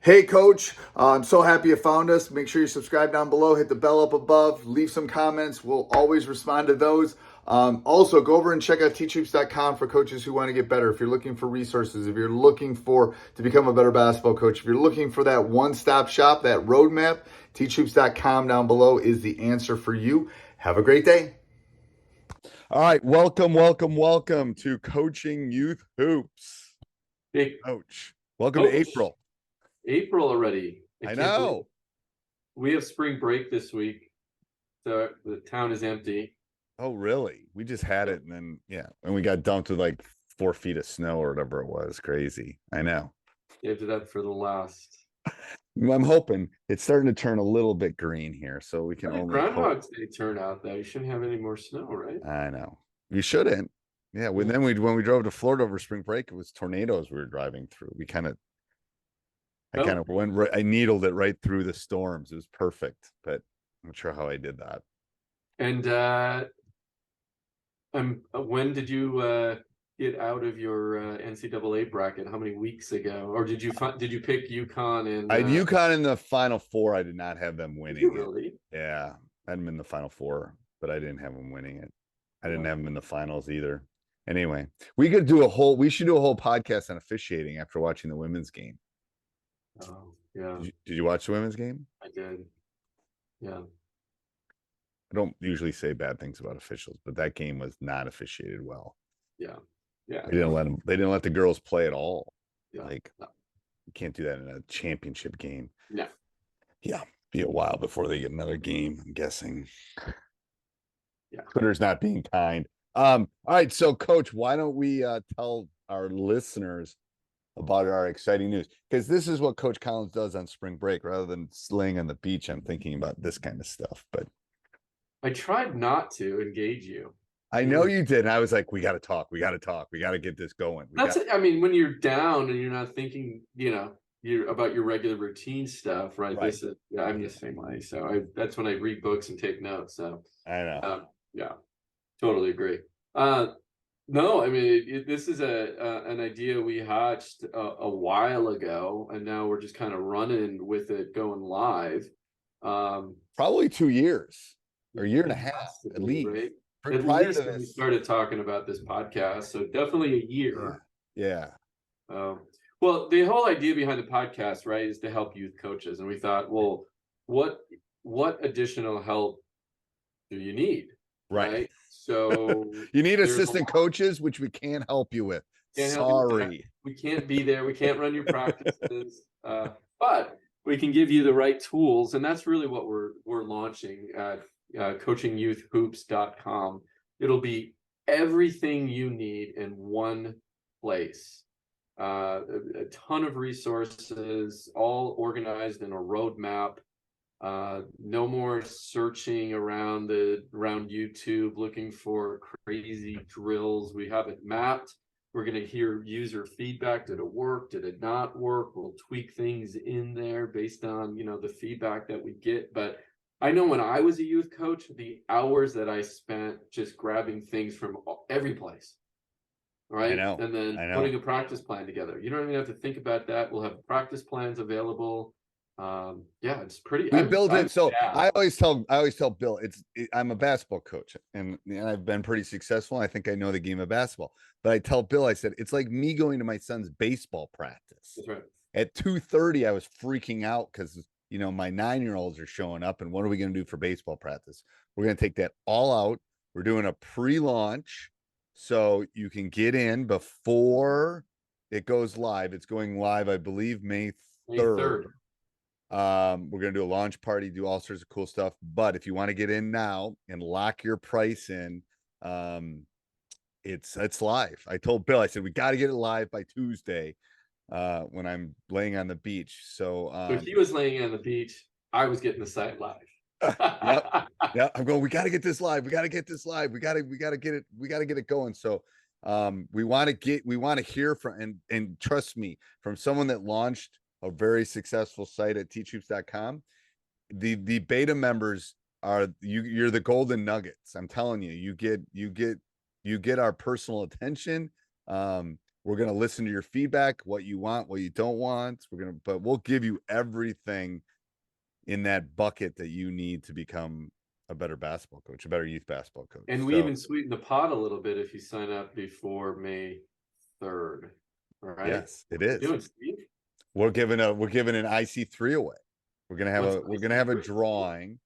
Hey, Coach. I'm so happy you found us. Make sure you subscribe down below, hit the bell up above, leave some comments. We'll always respond to those. Also, go over and check out teachhoops.com for coaches who want to get better. If you're looking for resources, if you're looking to become a better basketball coach, if you're looking for that one-stop shop, that roadmap, teachhoops.com down below is the answer for you. Have a great day. All right, welcome to Coaching Youth Hoops. Hey, Coach, welcome to Coach. April. April already. I can't believe know. we have spring break this week, so the town is empty. Oh, really? We just had it, and then and we got dumped with like 4 feet of snow or whatever it was. Crazy. I know. Saved it up for the last. I'm hoping it's starting to turn a little bit green here, so we can How did only hope. Groundhog's Day turn out though? You shouldn't have any more snow, right? I know. You shouldn't. Yeah. When we drove to Florida over spring break, it was tornadoes we were driving through. I needled it right through the storms. It was perfect, but I'm not sure how I did that. And when did you get out of your NCAA bracket? How many weeks ago? Or did you pick UConn and I had UConn in the Final Four. I did not have them winning it. Really? Yeah, I had them in the Final Four, but I didn't have them winning it. I didn't have them in the finals either. Anyway, we should do a whole podcast on officiating after watching the women's game. Oh, yeah. Did you watch the women's game? I did. Yeah. I don't usually say bad things about officials, but that game was not officiated well. Yeah. Yeah. They didn't let the girls play at all. Yeah. Like, you can't do that in a championship game. No. Yeah. Be a while before they get another game, I'm guessing. Yeah. Twitter's not being kind. All right. So, Coach, why don't we tell our listeners about our exciting news? Because this is what Coach Collins does on spring break. Rather than laying on the beach, I'm thinking about this kind of stuff. But I tried not to engage you. I know you did. And I was like, we got to talk. We got to talk. We got to get this going. I mean, when you're down and you're not thinking, you're about your regular routine stuff, right? I'm the same way. So that's when I read books and take notes. So I know. Yeah, totally agree. No, I mean, this is an idea we hatched a while ago, and now we're just kind of running with it, going live. Probably 2 years or a year and a half at least. Right? At least when we started talking about this podcast, so definitely a year. Yeah. Well, the whole idea behind the podcast, right, is to help youth coaches, and we thought, well, what additional help do you need? Right. So you need assistant coaches, which we can't help you with. Sorry. We can't be there. We can't run your practices, but we can give you the right tools, and that's really what we're launching at coachingyouthhoops.com. It'll be everything you need in one place. A ton of resources, all organized in a roadmap. No more searching around YouTube looking for crazy drills. We have it mapped. We're going to hear user feedback. Did it work? Did it not work? We'll tweak things in there based on the feedback that we get. But I know when I was a youth coach, the hours that I spent just grabbing things from every place, right? And then putting a practice plan together. You don't even have to think about that. We'll have practice plans available. It's pretty. We build it. So I always tell Bill, I'm a basketball coach, and I've been pretty successful. I think I know the game of basketball, but I tell Bill, I said, it's like me going to my son's baseball practice. That's right. At 2:30, I was freaking out because my 9-year-olds are showing up, and what are we going to do for baseball practice? We're going to take that all out. We're doing a pre-launch, so you can get in before it goes live. It's going live, I believe, May 3rd. We're going to do a launch party, do all sorts of cool stuff. But if you want to get in now and lock your price in, it's live. I told Bill, I said, we got to get it live by Tuesday when I'm laying on the beach. So if he was laying on the beach, I was getting the site live. Yep. I'm going, we got to get this live. We got to get this live. We got to get it going. So we want to hear from, and trust me, from someone that launched a very successful site at teachhoops.com. The beta members are you're the golden nuggets. I'm telling you, you get our personal attention. We're going to listen to your feedback, what you want, what you don't want. But we'll give you everything in that bucket that you need to become a better basketball coach, a better youth basketball coach. And we even sweeten the pot a little bit if you sign up before May 3rd. All right. Yes, it is. Doing, Steve? We're giving an IC3 away. We're gonna have a drawing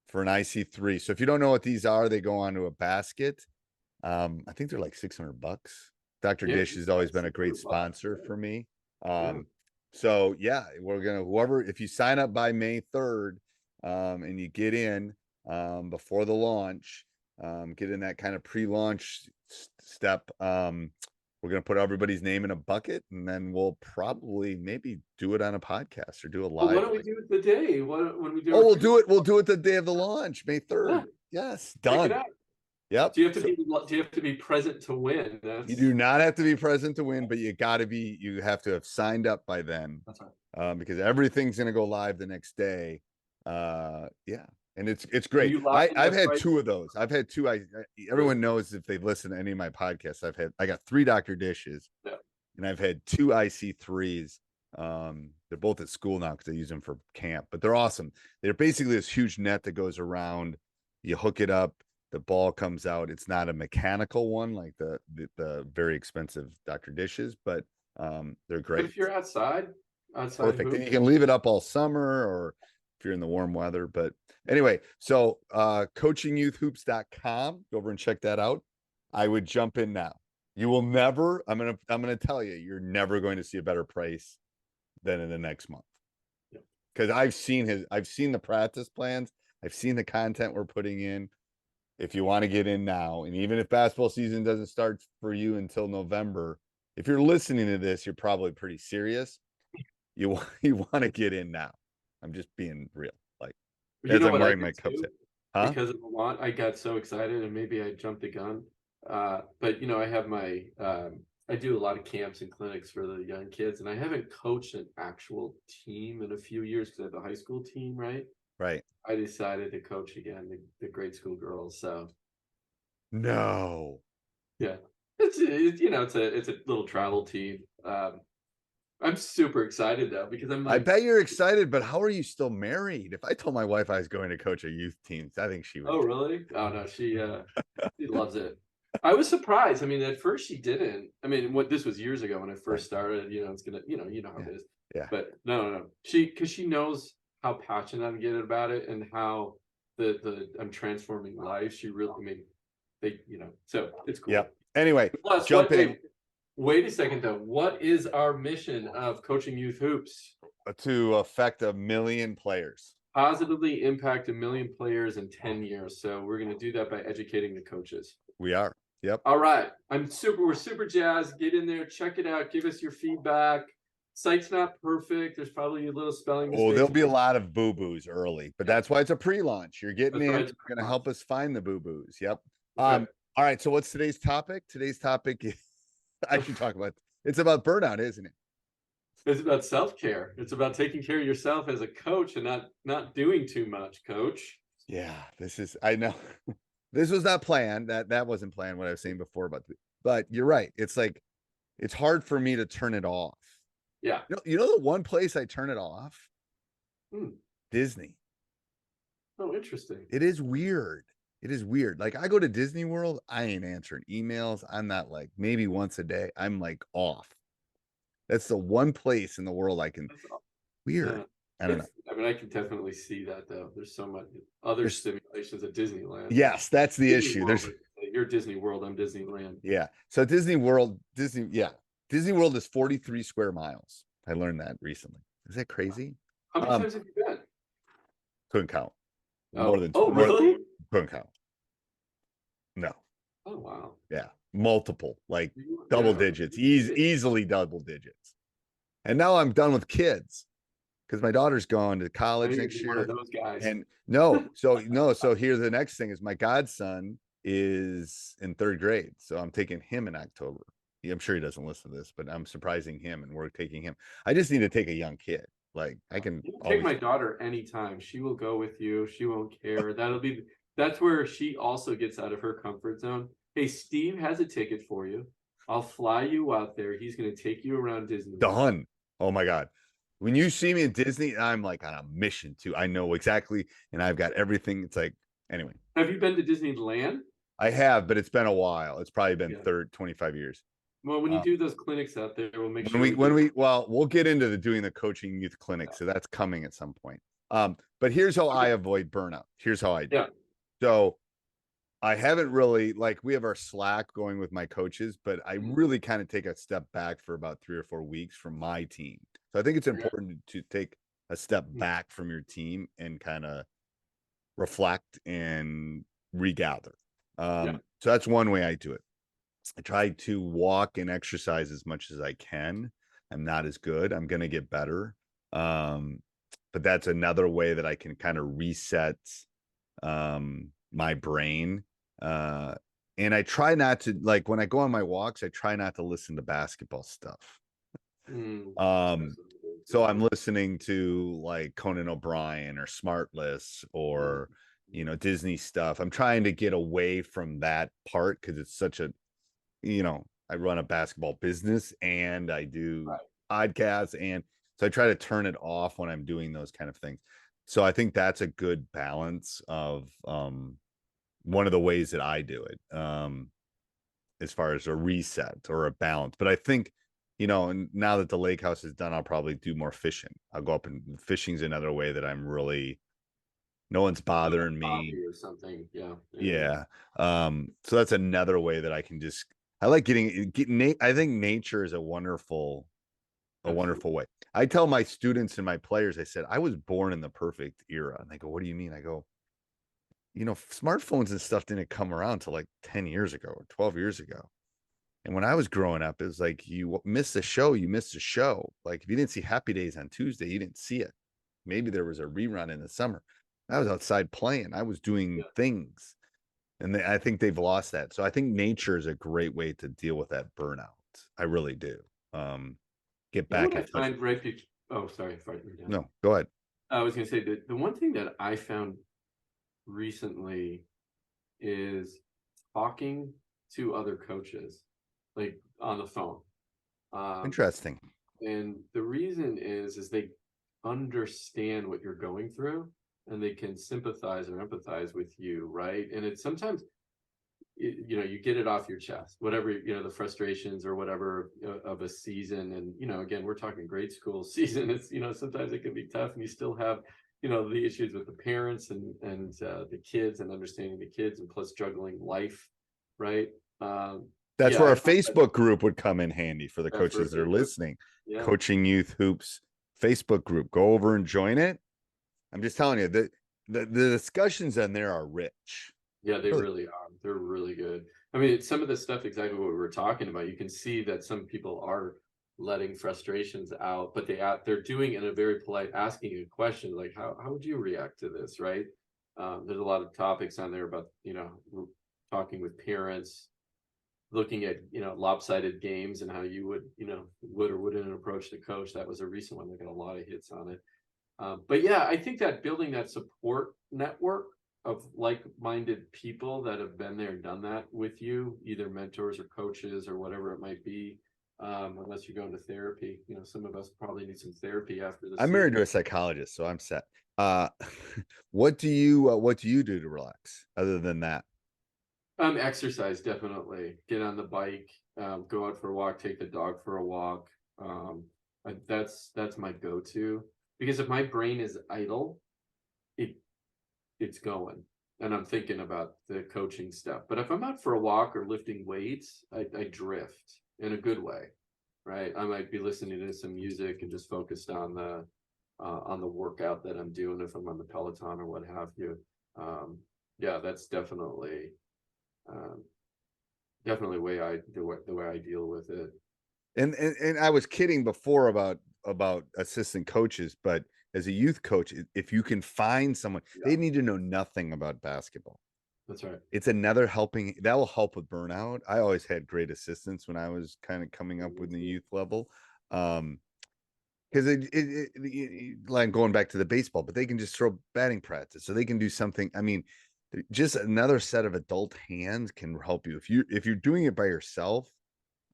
for an IC3. So if you don't know what these are, they go onto a basket. I think they're like $600. Dr. Dish has always been a great sponsor for me. So yeah, if you sign up by May 3rd, and you get in before the launch, get in that kind of pre-launch step, we're going to put everybody's name in a bucket, and then we'll probably maybe do it on a podcast or do a live. Well, why don't we do it the day? When we do? Oh, we'll do it the day of the launch, May 3rd. Yeah. Yes, done. Yep. Do you have to be present to win? You do not have to be present to win, but you have to have signed up by then. That's right. Because everything's going to go live the next day. And it's great. I've had two of those. I've had two. Everyone knows if they've listened to any of my podcasts, I got 3 Dr. Dishes, and I've had 2 IC3s. They're both at school now because I use them for camp, but they're awesome. They're basically this huge net that goes around. You hook it up, the ball comes out. It's not a mechanical one like the very expensive Dr. Dishes, but they're great. But if you're outside perfect. And you can leave it up all summer, or if you're in the warm weather. But anyway, so coachingyouthhoops.com, go over and check that out. I would jump in now. You will never, I'm gonna tell you, you're never going to see a better price than in the next month. Because I've seen the practice plans, I've seen the content we're putting in. If you want to get in now, and even if basketball season doesn't start for you until November, if you're listening to this, you're probably pretty serious. You want to get in now. I'm just being real. Like, as I'm wearing my Cubs hat. Because of the launch, I got so excited, and maybe I jumped the gun. But I have I do a lot of camps and clinics for the young kids, and I haven't coached an actual team in a few years because I have the high school team, right? Right. I decided to coach again the grade school girls. So no. Yeah. It's a little travel team. I'm super excited though, because I'm like, I bet you're excited, but how are you still married? If I told my wife I was going to coach a youth team, I think she would. Oh, really? Oh no, she loves it. I was surprised. I mean, at first she didn't. I mean, this was years ago when I first started, it's gonna, you know how it is. Yeah. But no. Because she knows how passionate I'm getting about it, and how I'm transforming lives. She really, so it's cool. Yeah. Anyway, plus, jump in. Wait a second though. What is our mission of Coaching Youth Hoops? To affect 1 million players. Positively impact 1 million players in 10 years. So we're going to do that by educating the coaches. We are. Yep. All right. We're super jazzed. Get in there, check it out, give us your feedback. Site's not perfect. There's probably a little spelling mistake. Oh, there'll be a lot of boo-boos early, but that's why it's a pre-launch. You're getting in. Right. You're going to help us find the boo-boos. Yep. All right. So what's today's topic? Today's topic is, I should talk about, it's about burnout, isn't it? It's about self-care. It's about taking care of yourself as a coach and not doing too much, coach. Yeah, I know this was not planned. That wasn't planned, what I was saying before, but you're right. It's like, it's hard for me to turn it off. Yeah. You know the one place I turn it off? Disney. Oh, interesting. It is weird. Like, I go to Disney World, I ain't answering emails. I'm not, like, maybe once a day. I'm like off. That's the one place in the world I can. Weird. Yeah. I don't know. I mean, I can definitely see that though. There's so much other stimulations at Disneyland. Yes, that's the issue. You're Disney World, I'm Disneyland. Yeah. So Disney World is 43 square miles. I learned that recently. Is that crazy? How many times have you been? Couldn't count. Really? Couldn't count. No. Oh wow. Yeah. Multiple, like double digits, easily double digits. And now I'm done with kids because my daughter's going to college next year. One of those guys. And so here's the next thing is my godson is in 3rd grade. So I'm taking him in October. I'm sure he doesn't listen to this, but I'm surprising him and we're taking him. I just need to take a young kid. Like, I can take my daughter anytime. She will go with you. She won't care. That's where she also gets out of her comfort zone. Hey, Steve has a ticket for you. I'll fly you out there. He's going to take you around Disney World. Done. Oh my God. When you see me at Disney, I'm like on a mission too. I know exactly, and I've got everything. It's like, anyway, Have you been to Disneyland? I have, but it's been a while. It's probably been Yeah. 25 years. Well, when you do those clinics out there, we'll make sure Well, we'll get into doing the coaching youth clinic. So that's coming at some point. But here's how I avoid burnout. Here's how I do. Yeah. So I haven't really, like, we have our Slack going with my coaches, but I really kind of take a step back for about 3 or 4 weeks from my team. So I think it's important to take a step back from your team and kind of reflect and regather. So that's one way I do it. I try to walk and exercise as much as I can. I'm not as good. I'm going to get better. But that's another way that I can kind of reset my brain. And I try not to, like, when I go on my walks, I try not to listen to basketball stuff. So I'm listening to like Conan O'Brien or Smartless or, you know, Disney stuff. I'm trying to get away from that part because it's such a, you know, I run a basketball business and I do podcasts. And so I try to turn it off when I'm doing those kind of things. So I think that's a good balance of one of the ways that I do it, as far as a reset or a balance. But I think, you know, and now that the lake house is done, I'll probably do more fishing. I'll go up, and fishing's another way that I'm really, no one's bothering me or something. Yeah. So that's another way that I can just, I like getting I think nature is a wonderful way. I tell my students and my players, I said, I was born in the perfect era. And they go, what do you mean? I go, you know, smartphones and stuff didn't come around till like 10 years ago or 12 years ago. And when I was growing up, it was like, you missed a show, you missed a show. Like if you didn't see Happy Days on Tuesday, you didn't see it. Maybe there was a rerun in the summer. I was outside playing. I was doing things. And I think they've lost that. So I think nature is a great way to deal with that burnout. I really do. Get back in touch. Oh, sorry. No, go ahead. I was going to say that the one thing that I found recently is talking to other coaches, like on the phone. Interesting. And the reason is they understand what you're going through and they can sympathize or empathize with you, right? And it's sometimes, you know, you get it off your chest, whatever, you know, the frustrations or whatever of a season. And, you know, again, we're talking grade school season. It's, you know, sometimes it can be tough and you still have, you know, the issues with the parents and the kids and understanding the kids and plus juggling life, right? That's where our Facebook group would come in handy for the coaches that are listening. Yeah. Coaching Youth Hoops Facebook group. Go over and join it. I'm just telling you that the discussions on there are rich. Yeah, they really are. They're really good. I mean, some of the stuff, exactly what we were talking about, you can see that some people are letting frustrations out, but they're doing it in a very polite, asking a question like, how would you react to this, right? There's a lot of topics on there about, you know, talking with parents, looking at, you know, lopsided games and how you would, you know, would or wouldn't approach the coach. That was a recent one that got a lot of hits on it. But yeah, I think that building that support network of like-minded people that have been there and done that with you, either mentors or coaches or whatever it might be, unless you're going to therapy. You know, some of us probably need some therapy after this. I'm married to a psychologist, so I'm set. What do you do to relax other than that? Exercise, definitely. Get on the bike, go out for a walk, take the dog for a walk. That's my go-to, because if my brain is idle, it's going and I'm thinking about the coaching stuff. But if I'm out for a walk or lifting weights, I drift in a good way, right? I might be listening to some music and just focused on the workout that I'm doing, if I'm on the Peloton or what have you. Yeah, that's definitely the way I deal with it. And I was kidding before about assistant coaches, but as a youth coach, if you can find someone, they need to know nothing about basketball. That's right. It's another helping that will help with burnout. I always had great assistants when I was kind of coming up with the youth level. Because like going back to the baseball, but they can just throw batting practice, so they can do something. I mean, just another set of adult hands can help you. If you're doing it by yourself,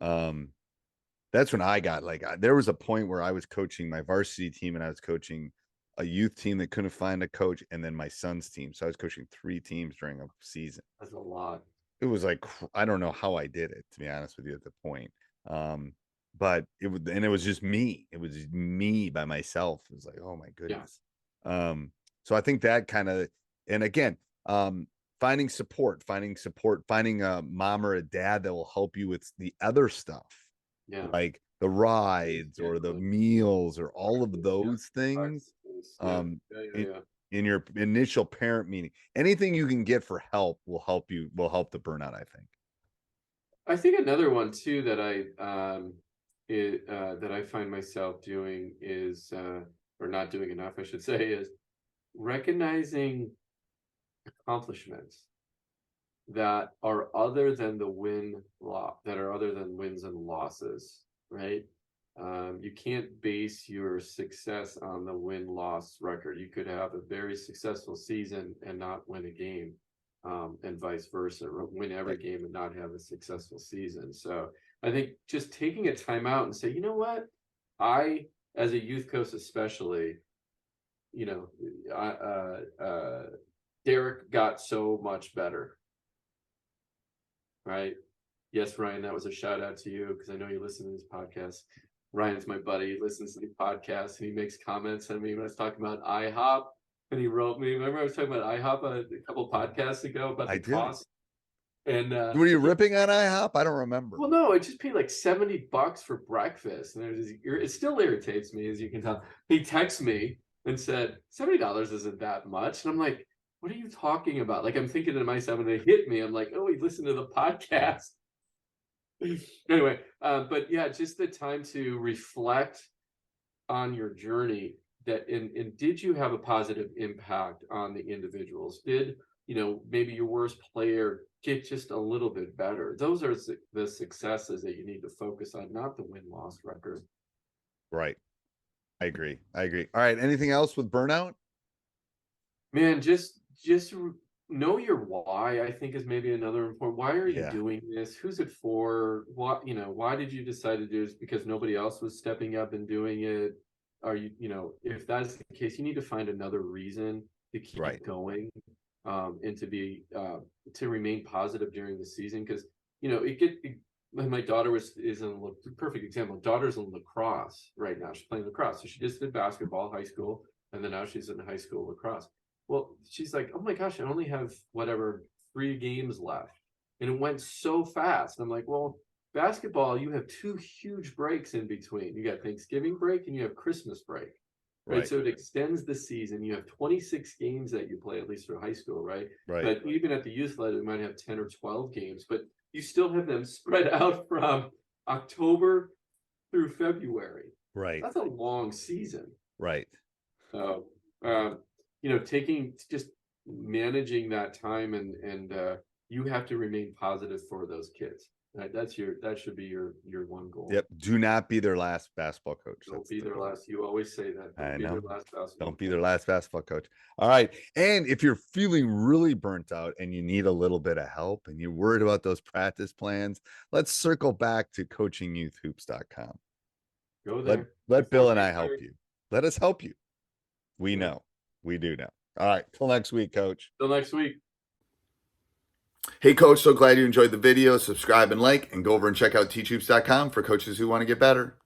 That's when I got there was a point where I was coaching my varsity team and I was coaching a youth team that couldn't find a coach, and then my son's team. So I was coaching 3 teams during a season. That's a lot. It was like, I don't know how I did it, to be honest with you at the point. But it was just me. It was me by myself. It was like, oh my goodness. Yeah. So I think that kind of, and again, finding support, finding a mom or a dad that will help you with the other stuff. Yeah. Like the rides or the meals or all of those things. In your initial parent meeting, anything you can get for help will help the burnout, I think. I think another one too that I find myself doing is, or not doing enough, I should say, is recognizing accomplishments that are other than wins and losses, right? You can't base your success on the win-loss record. You could have a very successful season and not win a game, and vice versa, or win every game and not have a successful season. So I think just taking a time out and say, you know what, I, as a youth coach especially, Derek got so much better, right? Yes, Ryan, that was a shout out to you because I know you listen to this podcast. Ryan's my buddy. He listens to the podcast and he makes comments on me when I was talking about IHOP. And he wrote me. Remember, I was talking about IHOP a couple podcasts ago about the cost. And were you ripping on IHOP? I don't remember. Well, no, I just paid like $70 for breakfast, and it still irritates me, as you can tell. He texted me and said $70 isn't that much, and I'm like, what are you talking about? Like, I'm thinking to myself, and it hit me. I'm like, oh, he listened to the podcast. Anyway, but yeah, just the time to reflect on your journey. And did you have a positive impact on the individuals? Did maybe your worst player get just a little bit better? Those are the successes that you need to focus on, not the win-loss record. Right. I agree. All right. Anything else with burnout? Man, just know your why, I think, is maybe another important. Why are you doing this? Who's it for? What, why did you decide to do this? Because nobody else was stepping up and doing it? Are you, if that's the case, you need to find another reason to keep going, and to remain positive during the season. Because, my daughter is in a perfect example. Daughter's in lacrosse right now. She's playing lacrosse. So she just did basketball, high school, and then now she's in high school lacrosse. Well, she's like, oh my gosh, I only have 3 games left. And it went so fast. I'm like, well, basketball, you have 2 huge breaks in between. You got Thanksgiving break and you have Christmas break, right? So it extends the season. You have 26 games that you play, at least for high school, right? But even at the youth level, you might have 10 or 12 games, but you still have them spread out from October through February. Right. That's a long season. Right. So, just managing that time, and you have to remain positive for those kids. Right? That should be your one goal. Yep. Do not be their last basketball coach. Don't be their last. You always say that. Don't be their last basketball coach. All right. And if you're feeling really burnt out and you need a little bit of help and you're worried about those practice plans, let's circle back to coachingyouthhoops.com. Go there. Let Bill and I help you. Let us help you. We know. We do know. All right. Till next week, Coach. Till next week. Hey, Coach, so glad you enjoyed the video. Subscribe and like, and go over and check out teachhoops.com for coaches who want to get better.